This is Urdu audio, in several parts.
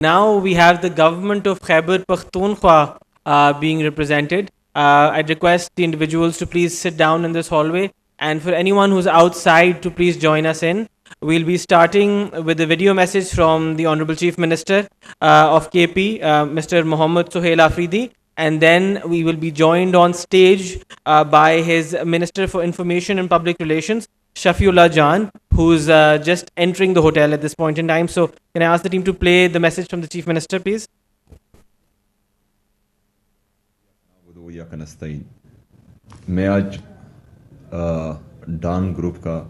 Now we have the government of Khyber Pakhtunkhwa being represented. I'd request the individuals to please sit down in this hallway, and for anyone who's outside to please join us in. We'll be starting with a video message from the Honorable Chief Minister of KP, Mr. Mohammad Suhail Afridi, and then we will be joined on stage by his Minister for Information and Public Relations, Shafiullah Jan, who's just entering the hotel at this point in time. So, can I ask the team to play the message from the Chief Minister, please? وإياك نستعين. میں آج ڈان گروپ کا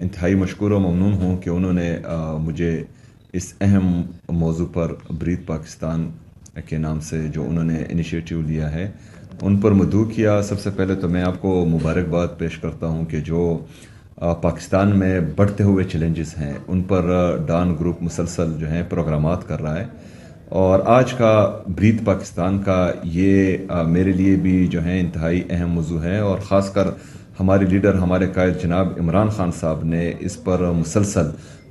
انتہائی مشکور و ممنون ہوں کہ انہوں نے مجھے اس اہم موضوع پر بریتھ پاکستان کے نام سے جو انہوں نے انیشیٹو لیا ہے ان پر مدعو کیا. سب سے پہلے تو میں آپ کو مبارکباد پیش کرتا ہوں کہ جو پاکستان میں بڑھتے ہوئے چیلنجز ہیں ان پر ڈان گروپ مسلسل جو ہیں پروگرامات کر رہا ہے، اور آج کا بریتھ پاکستان کا یہ میرے لیے بھی جو ہے انتہائی اہم موضوع ہے، اور خاص کر ہمارے لیڈر ہمارے قائد جناب عمران خان صاحب نے اس پر مسلسل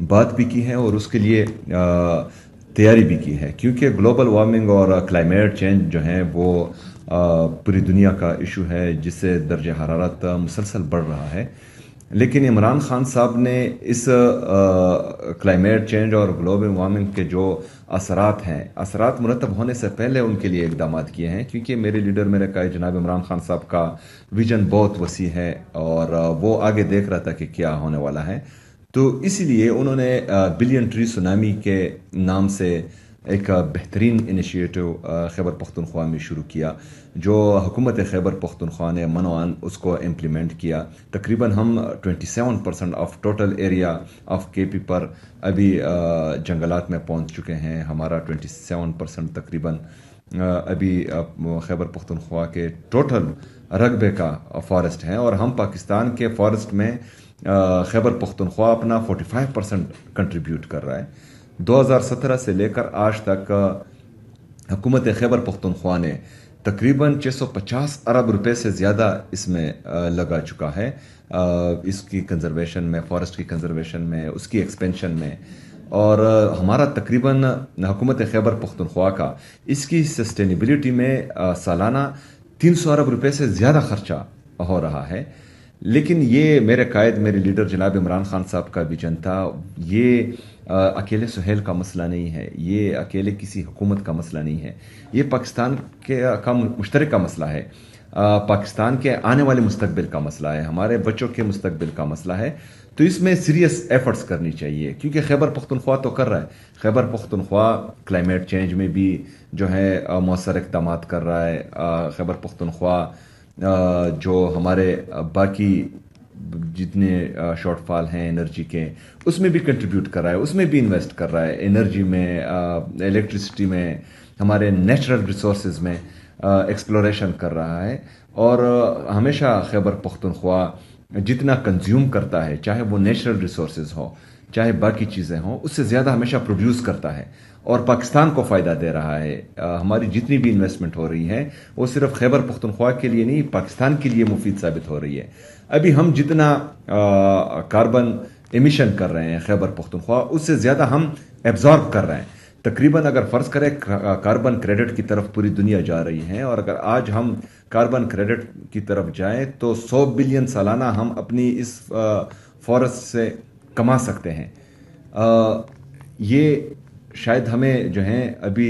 بات بھی کی ہے اور اس کے لیے تیاری بھی کی ہے، کیونکہ گلوبل وارمنگ اور کلائمیٹ چینج جو ہیں وہ پوری دنیا کا ایشو ہے جس سے درجہ حرارت مسلسل بڑھ رہا ہے. لیکن عمران خان صاحب نے اس کلائمیٹ چینج اور گلوبل وارمنگ کے جو اثرات مرتب ہونے سے پہلے ان کے لیے اقدامات کیے ہیں، کیونکہ میرے لیڈر میرے قائد جناب عمران خان صاحب کا ویژن بہت وسیع ہے اور وہ آگے دیکھ رہا تھا کہ کیا ہونے والا ہے. تو اسی لیے انہوں نے بلین ٹری سونامی کے نام سے ایک بہترین انیشیٹو خیبر پختونخوا میں شروع کیا، جو حکومت خیبر پختونخوا نے منوان اس کو امپلیمنٹ کیا. تقریباً ہم 27% آف ٹوٹل ایریا آف کے پی پر ابھی جنگلات میں پہنچ چکے ہیں. ہمارا 27% تقریباً ابھی خیبر پختونخوا کے ٹوٹل رقبے کا فارسٹ ہے، اور ہم پاکستان کے فارسٹ میں خیبر پختونخوا اپنا 45% کنٹریبیوٹ کر رہا ہے. 2017 سے لے کر آج تک حکومت خیبر پختونخوا نے تقریباً 650 ارب روپے سے زیادہ اس میں لگا چکا ہے، اس کی کنزرویشن میں، فارسٹ کی کنزرویشن میں، اس کی ایکسپینشن میں. اور ہمارا تقریباً حکومت خیبر پختونخوا کا اس کی سسٹینیبلٹی میں سالانہ 300 ارب روپے سے زیادہ خرچہ ہو رہا ہے. لیکن یہ میرے قائد میرے لیڈر جناب عمران خان صاحب کا ویژن تھا. یہ اکیلے سہیل کا مسئلہ نہیں ہے، یہ اکیلے کسی حکومت کا مسئلہ نہیں ہے، یہ پاکستان کا مشترکہ مسئلہ ہے، پاکستان کے آنے والے مستقبل کا مسئلہ ہے، ہمارے بچوں کے مستقبل کا مسئلہ ہے. تو اس میں سیریس ایفرٹس کرنی چاہیے، کیونکہ خیبر پختونخوا تو کر رہا ہے. خیبر پختونخوا کلائمیٹ چینج میں بھی جو ہے مؤثر اقدامات کر رہا ہے. خیبر پختونخوا جو ہمارے باقی جتنے شارٹ فال ہیں انرجی کے اس میں بھی کنٹریبیوٹ کر رہا ہے، اس میں بھی انویسٹ کر رہا ہے، انرجی میں، الیکٹرسٹی میں، ہمارے نیچرل ریسورسز میں ایکسپلوریشن کر رہا ہے. اور ہمیشہ خیبر پختونخوا جتنا کنزیوم کرتا ہے، چاہے وہ نیچرل ریسورسز ہو چاہے باقی چیزیں ہوں، اس سے زیادہ ہمیشہ پروڈیوس کرتا ہے اور پاکستان کو فائدہ دے رہا ہے. ہماری جتنی بھی انویسٹمنٹ ہو رہی ہے وہ صرف خیبر پختونخوا کے لیے نہیں، پاکستان کے لیے مفید ثابت ہو رہی ہے. ابھی ہم جتنا کاربن ایمیشن کر رہے ہیں خیبر پختونخوا اس سے زیادہ ہم ایبزارب کر رہے ہیں. تقریباً اگر فرض کریں کاربن کریڈٹ کی طرف پوری دنیا جا رہی ہے، اور اگر آج ہم کاربن کریڈٹ کی طرف جائیں تو 100 بلین سالانہ ہم اپنی اس فارسٹ سے کما سکتے ہیں. یہ شاید ہمیں جو ہیں ابھی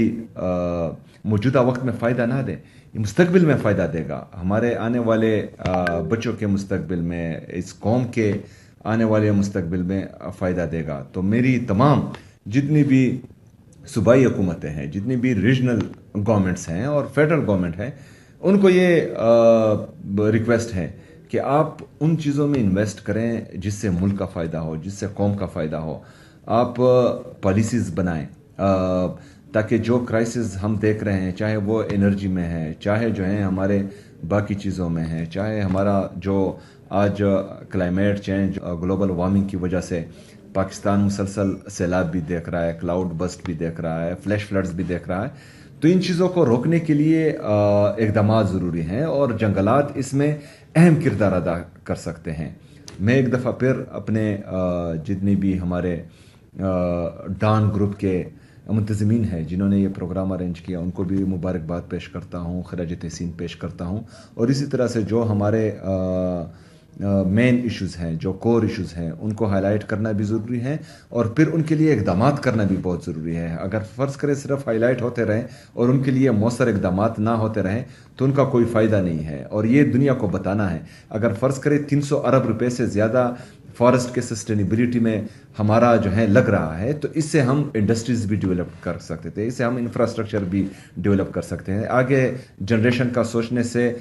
موجودہ وقت میں فائدہ نہ دے، یہ مستقبل میں فائدہ دے گا، ہمارے آنے والے بچوں کے مستقبل میں، اس قوم کے آنے والے مستقبل میں فائدہ دے گا. تو میری تمام جتنی بھی صوبائی حکومتیں ہیں، جتنی بھی ریجنل گورنمنٹس ہیں اور فیڈرل گورنمنٹ ہے، ان کو یہ ریکویسٹ ہے کہ آپ ان چیزوں میں انویسٹ کریں جس سے ملک کا فائدہ ہو، جس سے قوم کا فائدہ ہو. آپ پالیسیز بنائیں تاکہ جو کرائسس ہم دیکھ رہے ہیں، چاہے وہ انرجی میں ہے، چاہے جو ہیں ہمارے باقی چیزوں میں ہے، چاہے ہمارا جو آج کلائمیٹ چینج گلوبل وارمنگ کی وجہ سے پاکستان مسلسل سیلاب بھی دیکھ رہا ہے، کلاؤڈ بسٹ بھی دیکھ رہا ہے، فلیش فلڈز بھی دیکھ رہا ہے. تو ان چیزوں کو روکنے کے لیے اقدامات ضروری ہیں اور جنگلات اس میں اہم کردار ادا کر سکتے ہیں. میں ایک دفعہ پھر اپنے جتنی بھی ہمارے ڈان گروپ کے منتظمین ہیں جنہوں نے یہ پروگرام ارینج کیا ان کو بھی مبارکباد پیش کرتا ہوں، خراج تحسین پیش کرتا ہوں. اور اسی طرح سے جو ہمارے مین ایشوز ہیں، جو کور ایشوز ہیں، ان کو ہائی لائٹ کرنا بھی ضروری ہے اور پھر ان کے لیے اقدامات کرنا بھی بہت ضروری ہے. اگر فرض کرے صرف ہائی لائٹ ہوتے رہیں اور ان کے لیے مؤثر اقدامات نہ ہوتے رہیں تو ان کا کوئی فائدہ نہیں ہے. اور یہ دنیا کو بتانا ہے. اگر فرض کرے 300 ارب روپے سے زیادہ فارسٹ کے سسٹینیبلٹی میں ہمارا جو ہے لگ رہا ہے تو اس سے ہم انڈسٹریز بھی ڈیولپ کر سکتے تھے، اس سے ہم انفراسٹرکچر بھی ڈیولپ کر سکتے ہیں. آگے جنریشن کا سوچنے سے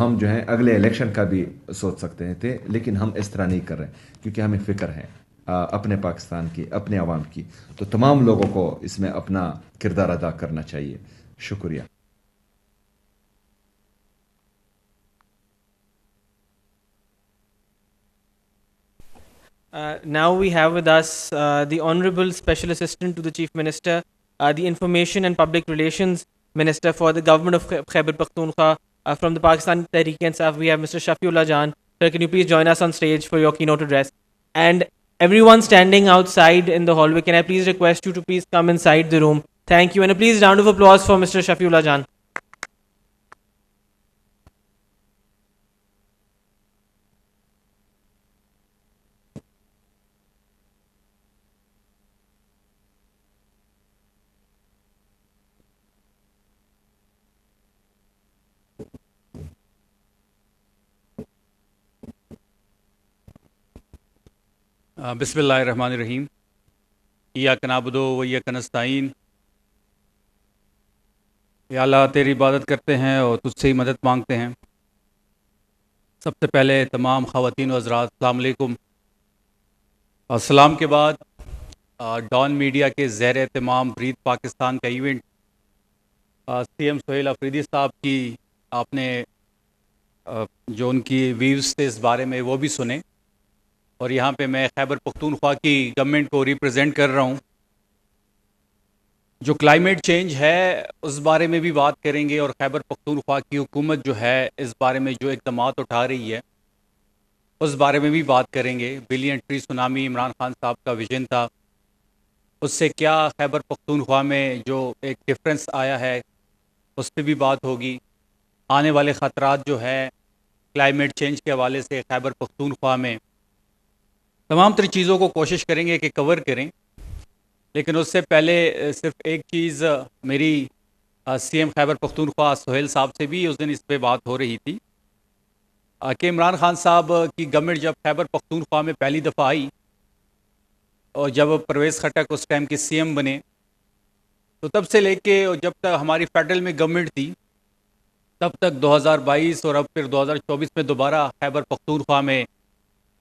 ہم جو ہے اگلے الیکشن کا بھی سوچ سکتے تھے، لیکن ہم اس طرح نہیں کر رہے کیونکہ ہمیں فکر ہے اپنے پاکستان کی، اپنے عوام کی. تو تمام لوگوں کو اس میں اپنا کردار ادا کرنا چاہیے. شکریہ. Now we have with us the Honorable Special Assistant to the Chief Minister, the Information and Public Relations Minister for the Government of Khyber Pakhtunkhwa, from the Pakistan Tehreek-e-Insaf. We have Mr. Shafiullah Jan. Sir, can you please join us on stage for your keynote address? And everyone standing outside in the hallway, can I please request you to please come inside the room? Thank you. And a please round of applause for Mr. Shafiullah Jan. بسم اللہ الرحمن الرحیم. ایاک نعبد و ایاک نستعین. یا اللہ تیری عبادت کرتے ہیں اور تجھ سے ہی مدد مانگتے ہیں. سب سے پہلے تمام خواتین و حضرات السلام علیکم. السلام کے بعد ڈان میڈیا کے زیر اہتمام بریت پاکستان کا event C M Sohail Afridi صاحب کی آپ نے جو ان کی ویوز تھے اس بارے میں وہ بھی سنے. اور یہاں پہ میں خیبر پختونخوا کی گورنمنٹ کو ریپرزینٹ کر رہا ہوں. جو کلائمیٹ چینج ہے اس بارے میں بھی بات کریں گے اور خیبر پختونخوا کی حکومت جو ہے اس بارے میں جو اقدامات اٹھا رہی ہے اس بارے میں بھی بات کریں گے. Billion tree tsunami Imran Khan صاحب کا ویژن تھا، اس سے کیا خیبر پختونخوا میں جو ایک ڈفرینس آیا ہے اس پہ بھی بات ہوگی. آنے والے خطرات جو ہے کلائمیٹ چینج کے حوالے سے خیبر پختونخوا میں تمام تر چیزوں کو کوشش کریں گے کہ کور کریں. لیکن اس سے پہلے صرف ایک چیز میری سی ایم خیبر پختونخوا سہیل صاحب سے بھی اس دن اس پہ بات ہو رہی تھی کہ عمران خان صاحب کی گورنمنٹ جب خیبر پختونخوا میں پہلی دفعہ آئی اور جب پرویز خٹک اس ٹائم کے سی ایم بنے تو تب سے لے کے جب تک ہماری فیڈرل میں گورنمنٹ تھی تب تک 2022 اور اب پھر 2024 میں دوبارہ خیبر پختونخوا میں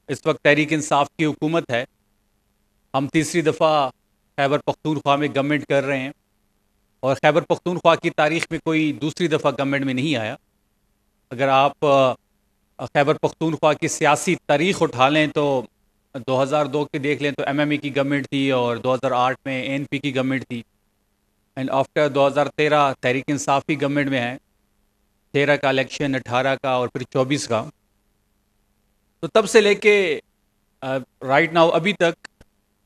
اس وقت تحریک انصاف کی حکومت ہے. ہم تیسری دفعہ خیبر پختونخوا میں گورنمنٹ کر رہے ہیں اور خیبر پختونخوا کی تاریخ میں کوئی دوسری دفعہ گورنمنٹ میں نہیں آیا. اگر آپ خیبر پختونخوا کی سیاسی تاریخ اٹھا لیں تو 2002 کے دیکھ لیں تو ایم ایم ای کی گورنمنٹ تھی اور 2008 میں اے این پی کی گورنمنٹ تھی. اینڈ آفٹر 2013 تحریک انصاف کی گورنمنٹ میں ہے. 13 کا الیکشن، 18 کا اور پھر 24 کا. تو تب سے لے کے رائٹ ناؤ ابھی تک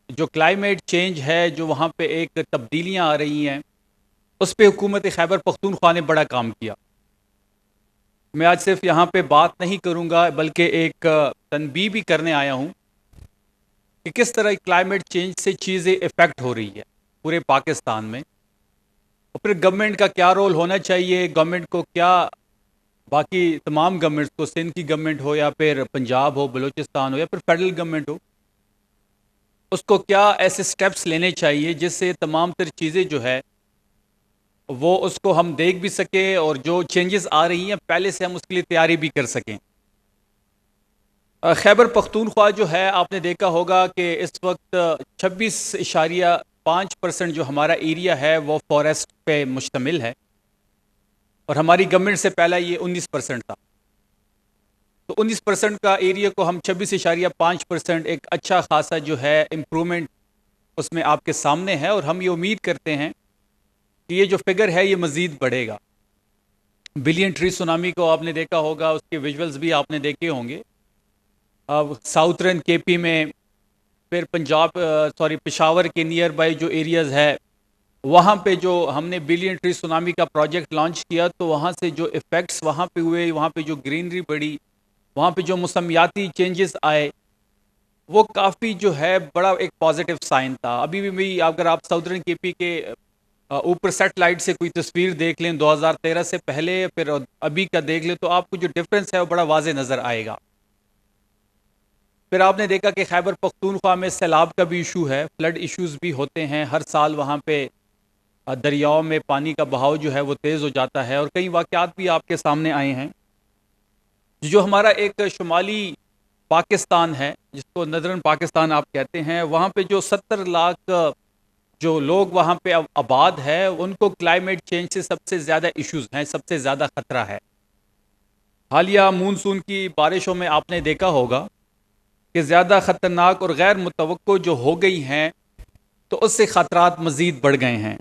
جو کلائمیٹ چینج ہے، جو وہاں پہ ایک تبدیلیاں آ رہی ہیں، اس پہ حکومت خیبر پختونخوا نے بڑا کام کیا. میں آج صرف یہاں پہ بات نہیں کروں گا بلکہ ایک تنبیہ بھی کرنے آیا ہوں کہ کس طرح کلائمیٹ چینج سے چیزیں افیکٹ ہو رہی ہے پورے پاکستان میں، اور پھر گورنمنٹ کا کیا رول ہونا چاہیے. گورنمنٹ کو کیا، باقی تمام گورنمنٹس کو، سندھ کی گورنمنٹ ہو یا پھر پنجاب ہو، بلوچستان ہو یا پھر فیڈرل گورنمنٹ ہو، اس کو کیا ایسے سٹیپس لینے چاہیے جس سے تمام تر چیزیں جو ہے وہ اس کو ہم دیکھ بھی سکیں اور جو چینجز آ رہی ہیں پہلے سے ہم اس کے لیے تیاری بھی کر سکیں. خیبر پختونخوا جو ہے آپ نے دیکھا ہوگا کہ اس وقت 26.5% جو ہمارا ایریا ہے وہ فارسٹ پہ مشتمل ہے اور ہماری گورنمنٹ سے پہلا یہ 19% تھا. تو 19% کا ایریا کو ہم 26.5% ایک اچھا خاصا جو ہے امپرومنٹ اس میں آپ کے سامنے ہے، اور ہم یہ امید کرتے ہیں کہ یہ جو فگر ہے یہ مزید بڑھے گا. بلین ٹری سونامی کو آپ نے دیکھا ہوگا، اس کے ویژولز بھی آپ نے دیکھے ہوں گے. اب ساؤترن کے پی میں، پھر پشاور کے نیئر بائی جو ایریاز ہے وہاں پہ جو ہم نے بلین ٹری سونامی کا پروجیکٹ لانچ کیا تو وہاں سے جو ایفیکٹس وہاں پہ ہوئے، وہاں پہ جو گرینری بڑھی، وہاں پہ جو موسمیاتی چینجز آئے، وہ کافی جو ہے بڑا ایک پازیٹیو سائن تھا. ابھی بھی اگر آپ ساؤدرن کے پی کے اوپر سیٹلائٹ سے کوئی تصویر دیکھ لیں 2013 سے پہلے پھر ابھی کا دیکھ لیں تو آپ کو جو ڈفرینس ہے وہ بڑا واضح نظر آئے گا. پھر آپ نے دیکھا کہ خیبر پختونخوا میں سیلاب کا بھی ایشو ہے، فلڈ ایشوز بھی ہوتے ہیں ہر سال. وہاں پہ دریاؤں میں پانی کا بہاؤ جو ہے وہ تیز ہو جاتا ہے، اور کئی واقعات بھی آپ کے سامنے آئے ہیں. جو ہمارا ایک شمالی پاکستان ہے جس کو نردرن پاکستان آپ کہتے ہیں، وہاں پہ جو 70 لاکھ جو لوگ وہاں پہ آباد ہے ان کو کلائمیٹ چینج سے سب سے زیادہ ایشوز ہیں، سب سے زیادہ خطرہ ہے. حالیہ مونسون کی بارشوں میں آپ نے دیکھا ہوگا کہ زیادہ خطرناک اور غیر متوقع جو ہو گئی ہیں تو اس سے خطرات مزید بڑھ گئے ہیں.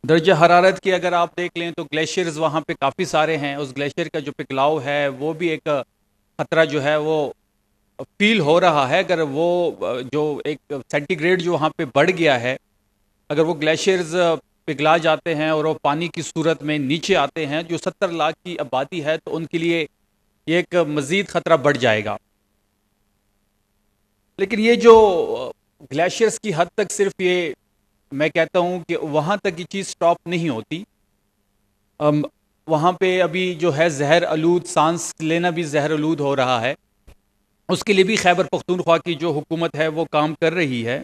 درجہ حرارت کی اگر آپ دیکھ لیں تو گلیشیئرز وہاں پہ کافی سارے ہیں، اس گلیشیئر کا جو پگھلاؤ ہے وہ بھی ایک خطرہ جو ہے وہ فیل ہو رہا ہے. اگر وہ جو ایک سینٹی گریڈ جو وہاں پہ بڑھ گیا ہے، اگر وہ گلیشیئرز پگھلا جاتے ہیں اور وہ پانی کی صورت میں نیچے آتے ہیں، جو 70 لاکھ کی آبادی ہے تو ان کے لیے یہ ایک مزید خطرہ بڑھ جائے گا. لیکن یہ جو گلیشیئرز کی حد تک صرف یہ میں کہتا ہوں کہ وہاں تک یہ چیز سٹاپ نہیں ہوتی. وہاں پہ ابھی جو ہے زہر آلود، سانس لینا بھی زہر آلود ہو رہا ہے. اس کے لیے بھی خیبر پختونخوا کی جو حکومت ہے وہ کام کر رہی ہے.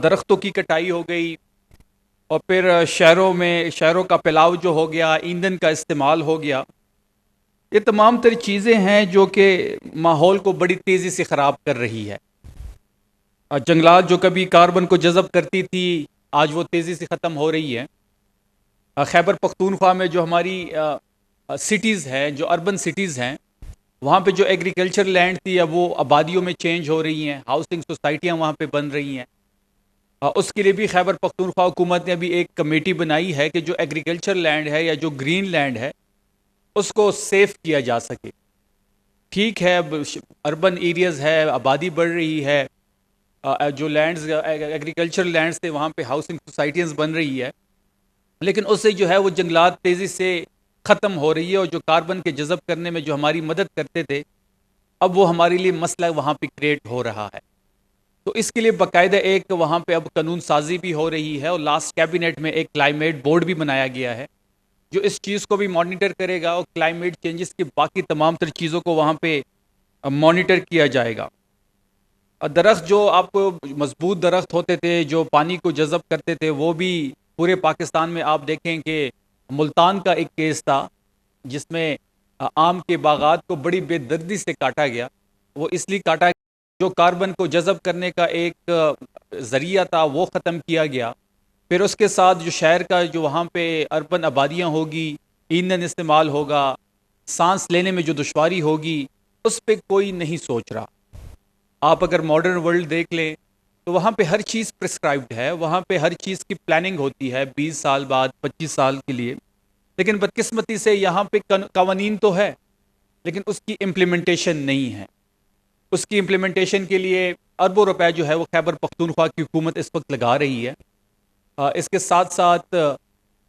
درختوں کی کٹائی ہو گئی، اور پھر شہروں کا پھیلاؤ جو ہو گیا، ایندھن کا استعمال ہو گیا. یہ تمام تر چیزیں ہیں جو کہ ماحول کو بڑی تیزی سے خراب کر رہی ہے. جنگلات جو کبھی کاربن کو جذب کرتی تھی آج وہ تیزی سے ختم ہو رہی ہے. خیبر پختونخوا میں جو ہماری سٹیز ہیں، جو اربن سٹیز ہیں، وہاں پہ جو ایگریکلچر لینڈ تھی اب وہ آبادیوں میں چینج ہو رہی ہیں، ہاؤسنگ سوسائٹیاں وہاں پہ بن رہی ہیں. اس کے لیے بھی خیبر پختونخوا حکومت نے ابھی ایک کمیٹی بنائی ہے کہ جو ایگریکلچر لینڈ ہے یا جو گرین لینڈ ہے اس کو سیف کیا جا سکے. ٹھیک ہے اربن ایریاز ہے، آبادی بڑھ رہی ہے، جو لینڈز ایگریکلچر لینڈز تھے وہاں پہ ہاؤسنگ سوسائٹیز بن رہی ہے، لیکن اس سے جو ہے وہ جنگلات تیزی سے ختم ہو رہی ہے، اور جو کاربن کے جذب کرنے میں جو ہماری مدد کرتے تھے اب وہ ہمارے لیے مسئلہ وہاں پہ کریٹ ہو رہا ہے. تو اس کے لیے باقاعدہ ایک وہاں پہ اب قانون سازی بھی ہو رہی ہے، اور لاسٹ کیبنٹ میں ایک کلائمیٹ بورڈ بھی بنایا گیا ہے جو اس چیز کو بھی مانیٹر کرے گا، اور کلائمیٹ چینجز کی باقی تمام تر چیزوں کو وہاں پہ مانیٹر کیا جائے گا. درخت جو آپ کو مضبوط درخت ہوتے تھے جو پانی کو جذب کرتے تھے وہ بھی پورے پاکستان میں آپ دیکھیں کہ ملتان کا ایک کیس تھا جس میں آم کے باغات کو بڑی بے دردی سے کاٹا گیا. وہ اس لیے کاٹا جو کاربن کو جذب کرنے کا ایک ذریعہ تھا وہ ختم کیا گیا. پھر اس کے ساتھ جو شہر کا جو وہاں پہ اربن آبادیاں ہوگی، ایندھن استعمال ہوگا، سانس لینے میں جو دشواری ہوگی، اس پہ کوئی نہیں سوچ رہا. آپ اگر ماڈرن ورلڈ دیکھ لیں تو وہاں پہ ہر چیز پرسکرائبڈ ہے، وہاں پہ ہر چیز کی پلاننگ ہوتی ہے 20 سال بعد، 25 سال کے لیے. لیکن بدقسمتی سے یہاں پہ قوانین تو ہے لیکن اس کی امپلیمنٹیشن نہیں ہے. اس کی امپلیمنٹیشن کے لیے اربوں روپے جو ہے وہ خیبر پختونخوا کی حکومت اس وقت لگا رہی ہے. اس کے ساتھ ساتھ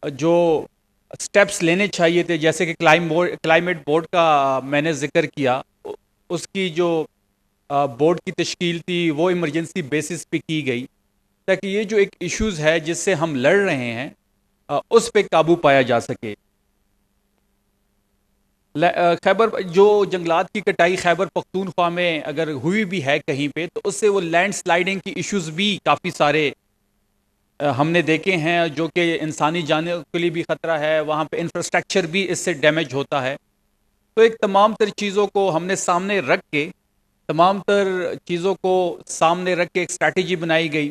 جو سٹیپس لینے چاہیے تھے جیسے کہ کلائمیٹ بورڈ کا میں نے ذکر کیا، اس کی جو بورڈ کی تشکیل تھی وہ ایمرجنسی بیسس پہ کی گئی تاکہ یہ جو ایک ایشوز ہے جس سے ہم لڑ رہے ہیں اس پہ قابو پایا جا سکے. خیبر جو جنگلات کی کٹائی خیبر پختونخوا میں اگر ہوئی بھی ہے کہیں پہ تو اس سے وہ لینڈ سلائڈنگ کی ایشوز بھی کافی سارے ہم نے دیکھے ہیں جو کہ انسانی جانوں کے لیے بھی خطرہ ہے. وہاں پہ انفراسٹرکچر بھی اس سے ڈیمیج ہوتا ہے. تو ایک تمام تر چیزوں کو ہم نے سامنے رکھ کے ایک اسٹریٹجی بنائی گئی.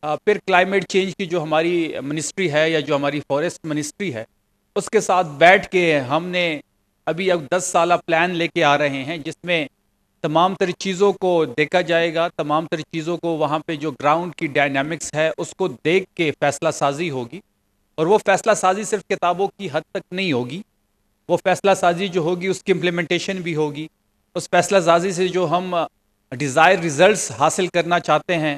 پھر کلائمیٹ چینج کی جو ہماری منسٹری ہے یا جو ہماری فارسٹ منسٹری ہے اس کے ساتھ بیٹھ کے ہم نے ابھی 10 سالہ پلان لے کے آ رہے ہیں جس میں تمام تر چیزوں کو دیکھا جائے گا، تمام تر چیزوں کو وہاں پہ جو گراؤنڈ کی ڈائنامکس ہے اس کو دیکھ کے فیصلہ سازی ہوگی. اور وہ فیصلہ سازی صرف کتابوں کی حد تک نہیں ہوگی، وہ فیصلہ سازی جو ہوگی اس کی امپلیمنٹیشن بھی ہوگی. اس فیصلہ سازی سے جو ہم ڈیزائر ریزلٹس حاصل کرنا چاہتے ہیں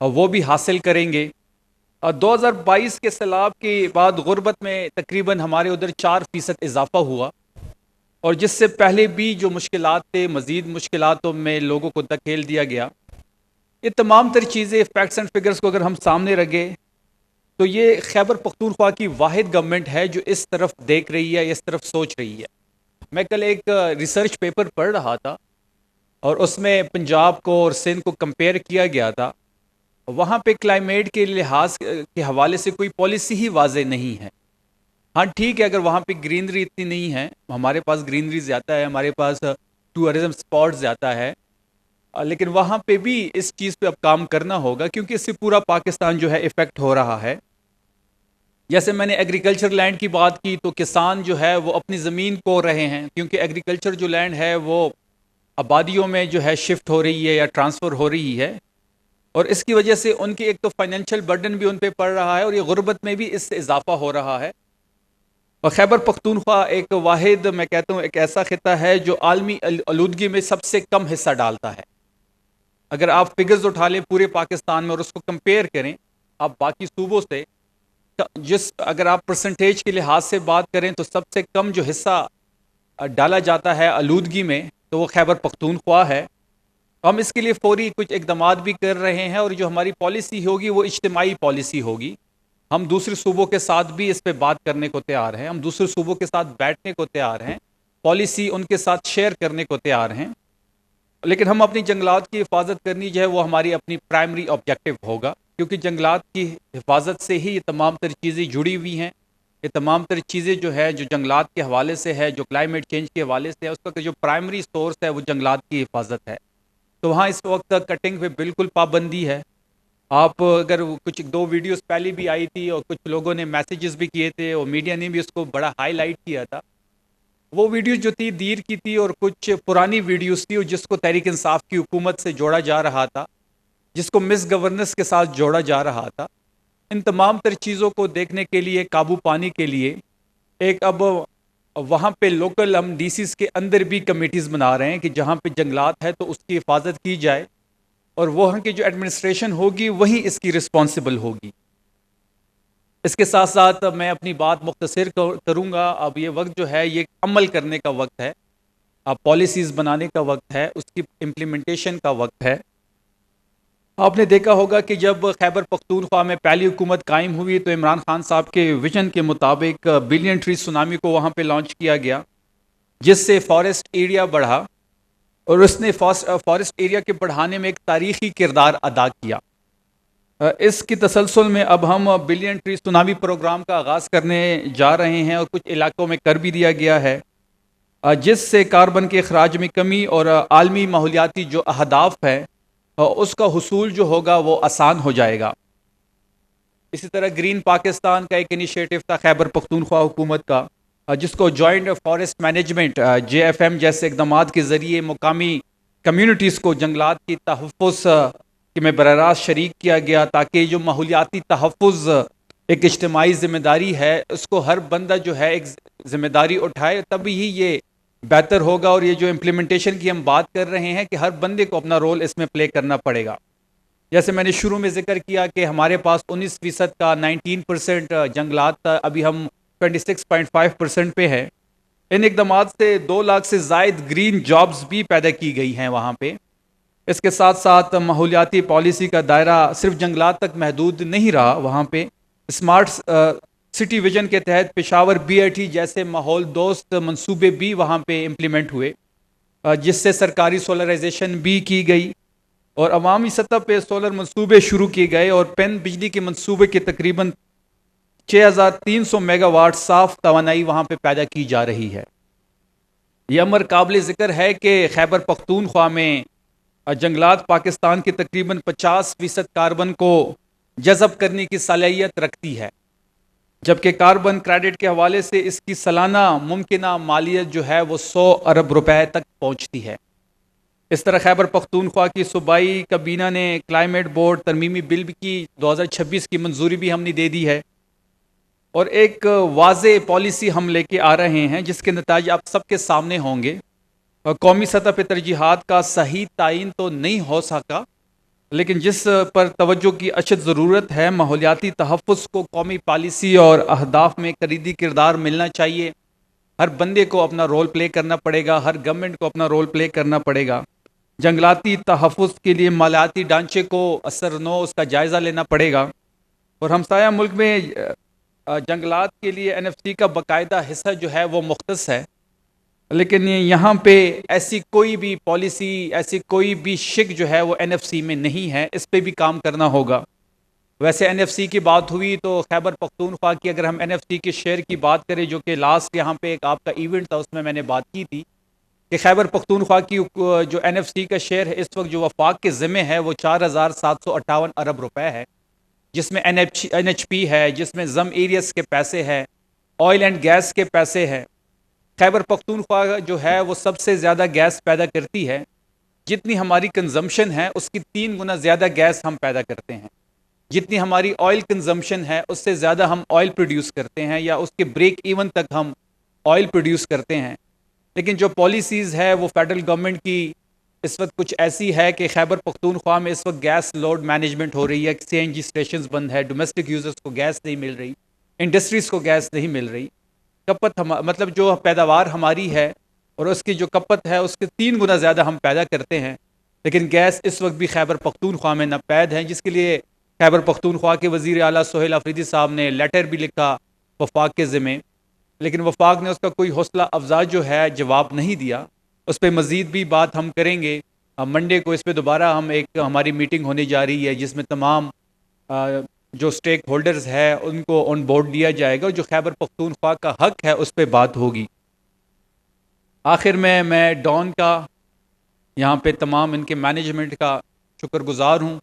وہ بھی حاصل کریں گے. 2022 کے سیلاب کے بعد غربت میں تقریباً ہمارے ادھر 4% اضافہ ہوا، اور جس سے پہلے بھی جو مشکلات تھے مزید مشکلاتوں میں لوگوں کو دھکیل دیا گیا. یہ تمام تر چیزیں فیکٹس اینڈ فگرز کو اگر ہم سامنے رکھیں تو یہ خیبر پختونخوا کی واحد گورنمنٹ ہے جو اس طرف دیکھ رہی ہے، اس طرف سوچ رہی ہے. میں کل ایک ریسرچ پیپر پڑھ رہا تھا اور اس میں پنجاب کو اور سندھ کو کمپیئر کیا گیا تھا. وہاں پہ کلائمیٹ کے لحاظ کے حوالے سے کوئی پالیسی ہی واضح نہیں ہے. ہاں ٹھیک ہے، اگر وہاں پہ گرینری اتنی نہیں ہے، ہمارے پاس گرینری زیادہ ہے، ہمارے پاس ٹورزم اسپاٹ زیادہ ہے، لیکن وہاں پہ بھی اس چیز پہ اب کام کرنا ہوگا کیونکہ اس سے پورا پاکستان جو ہے افیکٹ ہو رہا ہے. جیسے میں نے ایگریکلچر لینڈ کی بات کی تو کسان جو ہے وہ اپنی زمین کو رہے ہیں، کیونکہ ایگریکلچر جو لینڈ ہے وہ آبادیوں میں جو ہے شفٹ ہو رہی ہے یا ٹرانسفر ہو رہی ہے، اور اس کی وجہ سے ان کی ایک تو فائنینشیل برڈن بھی ان پہ پڑ رہا ہے اور یہ غربت میں بھی اس سے اضافہ ہو رہا ہے. اور خیبر پختونخوا ایک واحد، میں کہتا ہوں، ایک ایسا خطہ ہے جو عالمی آلودگی میں سب سے کم حصہ ڈالتا ہے. اگر آپ فگرز اٹھا لیں پورے پاکستان میں اور اس کو کمپیئر کریں آپ باقی صوبوں سے، اگر آپ پرسنٹیج کے لحاظ سے بات کریں تو سب سے کم جو حصہ ڈالا جاتا ہے آلودگی میں تو وہ خیبر پختونخوا ہے. ہم اس کے لیے فوری کچھ اقدامات بھی کر رہے ہیں، اور جو ہماری پالیسی ہوگی وہ اجتماعی پالیسی ہوگی. ہم دوسرے صوبوں کے ساتھ بھی اس پہ بات کرنے کو تیار ہیں، ہم دوسرے صوبوں کے ساتھ بیٹھنے کو تیار ہیں، پالیسی ان کے ساتھ شیئر کرنے کو تیار ہیں. لیکن ہم اپنی جنگلات کی حفاظت کرنی جو ہے وہ ہماری اپنی پرائمری آبجیکٹو ہوگا، کیونکہ جنگلات کی حفاظت سے ہی یہ تمام تر چیزیں جڑی ہوئی ہیں. یہ تمام تر چیزیں جو ہے جو جنگلات کے حوالے سے ہے، جو کلائمیٹ چینج کے حوالے سے ہے، اس کا جو پرائمری سورس ہے وہ جنگلات کی حفاظت ہے. تو وہاں اس وقت کٹنگ پہ بالکل پابندی ہے. آپ اگر کچھ 2 ویڈیوز پہلے بھی آئی تھی اور کچھ لوگوں نے میسیجز بھی کیے تھے اور میڈیا نے بھی اس کو بڑا ہائی لائٹ کیا تھا، وہ ویڈیوز جو تھی دیر کی تھی اور کچھ پرانی ویڈیوز تھی، اور جس کو تحریک انصاف کی حکومت سے جوڑا جا رہا تھا، جس کو مس گورننس کے ساتھ جوڑا جا رہا تھا. ان تمام تر چیزوں کو دیکھنے کے لیے، قابو پانے کے لیے ایک اب وہاں پہ لوکل ہم ڈی سیز کے اندر بھی کمیٹیز بنا رہے ہیں کہ جہاں پہ جنگلات ہے تو اس کی حفاظت کی جائے، اور وہاں کی جو ایڈمنسٹریشن ہوگی وہی اس کی رسپانسبل ہوگی. اس کے ساتھ ساتھ میں اپنی بات مختصر کروں گا. اب یہ وقت جو ہے یہ عمل کرنے کا وقت ہے، اب پالیسیز بنانے کا وقت ہے، اس کی امپلیمنٹیشن کا وقت ہے. آپ نے دیکھا ہوگا کہ جب خیبر پختونخوا میں پہلی حکومت قائم ہوئی تو عمران خان صاحب کے ویژن کے مطابق بلین ٹری سونامی کو وہاں پہ لانچ کیا گیا، جس سے فارسٹ ایریا بڑھا، اور اس نے فارسٹ ایریا کے بڑھانے میں ایک تاریخی کردار ادا کیا. اس کی تسلسل میں اب ہم بلین ٹری سونامی پروگرام کا آغاز کرنے جا رہے ہیں، اور کچھ علاقوں میں کر بھی دیا گیا ہے، جس سے کاربن کے اخراج میں کمی اور عالمی ماحولیاتی جو اہداف ہے اس کا حصول جو ہوگا وہ آسان ہو جائے گا. اسی طرح گرین پاکستان کا ایک انیشیٹو تھا خیبر پختونخوا حکومت کا، جس کو جوائنٹ فارسٹ مینجمنٹ JFM جیسے اقدامات کے ذریعے مقامی کمیونٹیز کو جنگلات کی تحفظ میں براہ راست شریک کیا گیا، تاکہ جو ماحولیاتی تحفظ ایک اجتماعی ذمہ داری ہے اس کو ہر بندہ جو ہے ایک ذمہ داری اٹھائے، تبھی ہی یہ بہتر ہوگا. اور یہ جو امپلیمنٹیشن کی ہم بات کر رہے ہیں کہ ہر بندے کو اپنا رول اس میں پلے کرنا پڑے گا. جیسے میں نے شروع میں ذکر کیا کہ ہمارے پاس 19% کا 19% جنگلات تھا، ابھی ہم 26.5% پہ ہے. ان اقدامات سے 2 لاکھ سے زائد گرین جابز بھی پیدا کی گئی ہیں وہاں پہ. اس کے ساتھ ساتھ ماحولیاتی پالیسی کا دائرہ صرف جنگلات تک محدود نہیں رہا، وہاں پہ اسمارٹ سٹی ویژن کے تحت پشاور BIT جیسے ماحول دوست منصوبے بھی وہاں پہ امپلیمنٹ ہوئے، جس سے سرکاری سولرائزیشن بھی کی گئی اور عوامی سطح پہ سولر منصوبے شروع کیے گئے، اور پن بجلی کے منصوبے کے تقریباً 6300 میگا واٹ صاف توانائی وہاں پہ پیدا کی جا رہی ہے. یہ امر قابل ذکر ہے کہ خیبر پختونخوا میں جنگلات پاکستان کے تقریباً 50% کاربن کو جذب کرنے کی صلاحیت رکھتی ہے، جبکہ کاربن کریڈٹ کے حوالے سے اس کی سالانہ ممکنہ مالیت جو ہے وہ 100 ارب روپے تک پہنچتی ہے. اس طرح خیبر پختونخوا کی صوبائی کابینہ نے کلائمیٹ بورڈ ترمیمی بل کی 2026 کی منظوری بھی ہم نے دے دی ہے، اور ایک واضح پالیسی ہم لے کے آ رہے ہیں جس کے نتائج آپ سب کے سامنے ہوں گے. قومی سطح پہ ترجیحات کا صحیح تعین تو نہیں ہو سکا، لیکن جس پر توجہ کی اشد ضرورت ہے، ماحولیاتی تحفظ کو قومی پالیسی اور اہداف میں کلیدی کردار ملنا چاہیے. ہر بندے کو اپنا رول پلے کرنا پڑے گا، ہر گورنمنٹ کو اپنا رول پلے کرنا پڑے گا. جنگلاتی تحفظ کے لیے مالیاتی ڈھانچے کو اثر نو اس کا جائزہ لینا پڑے گا. اور ہمسایہ ملک میں جنگلات کے لیے NFC کا باقاعدہ حصہ جو ہے وہ مختص ہے، لیکن یہاں پہ ایسی کوئی بھی پالیسی، ایسی کوئی بھی شک جو ہے وہ NFC میں نہیں ہے. اس پہ بھی کام کرنا ہوگا. ویسے NFC کی بات ہوئی تو خیبر پختونخوا کی اگر ہم NFC کے شیئر کی بات کریں، جو کہ لاسٹ یہاں پہ ایک آپ کا ایونٹ تھا، اس میں نے بات کی تھی کہ خیبر پختونخوا کی جو NFC کا شیئر ہے اس وقت جو وفاق کے ذمہ ہے وہ 4758 ارب روپے ہے، جس میں NHP ہے، جس میں زم ایریس کے پیسے ہے، آئل اینڈ گیس کے پیسے ہے. خیبر پختونخوا جو ہے وہ سب سے زیادہ گیس پیدا کرتی ہے. جتنی ہماری کنزمپشن ہے اس کی 3 گنا زیادہ گیس ہم پیدا کرتے ہیں. جتنی ہماری آئل کنزمپشن ہے اس سے زیادہ ہم آئل پروڈیوس کرتے ہیں، یا اس کے بریک ایون تک ہم آئل پروڈیوس کرتے ہیں. لیکن جو پالیسیز ہے وہ فیڈرل گورنمنٹ کی اس وقت کچھ ایسی ہے کہ خیبر پختونخوا میں اس وقت گیس لوڈ مینجمنٹ ہو رہی ہے. CNG اسٹیشنز بند ہے، ڈومیسٹک یوزرز کو گیس نہیں مل رہی، انڈسٹریز کو گیس نہیں مل رہی. کپت مطلب جو پیداوار ہماری ہے اور اس کی جو کپت ہے اس کے 3 گنا زیادہ ہم پیدا کرتے ہیں، لیکن گیس اس وقت بھی خیبر پختونخوا میں ناپید ہے، جس کے لیے خیبر پختونخوا کے وزیر اعلیٰ سہیل آفریدی صاحب نے لیٹر بھی لکھا وفاق کے ذمہ، لیکن وفاق نے اس کا کوئی حوصلہ افزا جو ہے جواب نہیں دیا. اس پہ مزید بھی بات ہم کریں گے. منڈے کو اس پہ دوبارہ ہماری میٹنگ ہونے جا رہی ہے، جس میں تمام جو سٹیک ہولڈرز ہے ان کو آن بورڈ لیا جائے گا، اور جو خیبر پختونخوا کا حق ہے اس پہ بات ہوگی. آخر میں ڈان کا یہاں پہ تمام ان کے مینجمنٹ کا شکر گزار ہوں،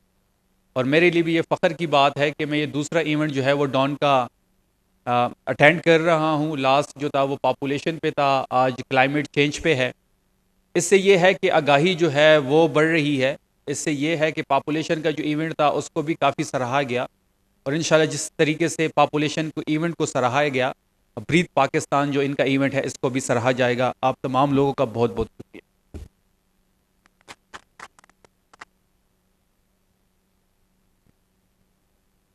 اور میرے لیے بھی یہ فخر کی بات ہے کہ میں یہ دوسرا ایونٹ جو ہے وہ ڈان کا اٹینڈ کر رہا ہوں. لاسٹ جو تھا وہ پاپولیشن پہ تھا، آج کلائمیٹ چینج پہ ہے. اس سے یہ ہے کہ آگاہی جو ہے وہ بڑھ رہی ہے. اس سے یہ ہے کہ پاپولیشن کا جو ایونٹ تھا اس کو بھی کافی سراہا گیا، اور انشاءاللہ جس طریقے سے پاپولیشن کو ایونٹ کو سراہا گیا، بریتھ پاکستان جو ان کا ایونٹ ہے اس کو بھی سراہا جائے گا. آپ تمام لوگوں کا بہت بہت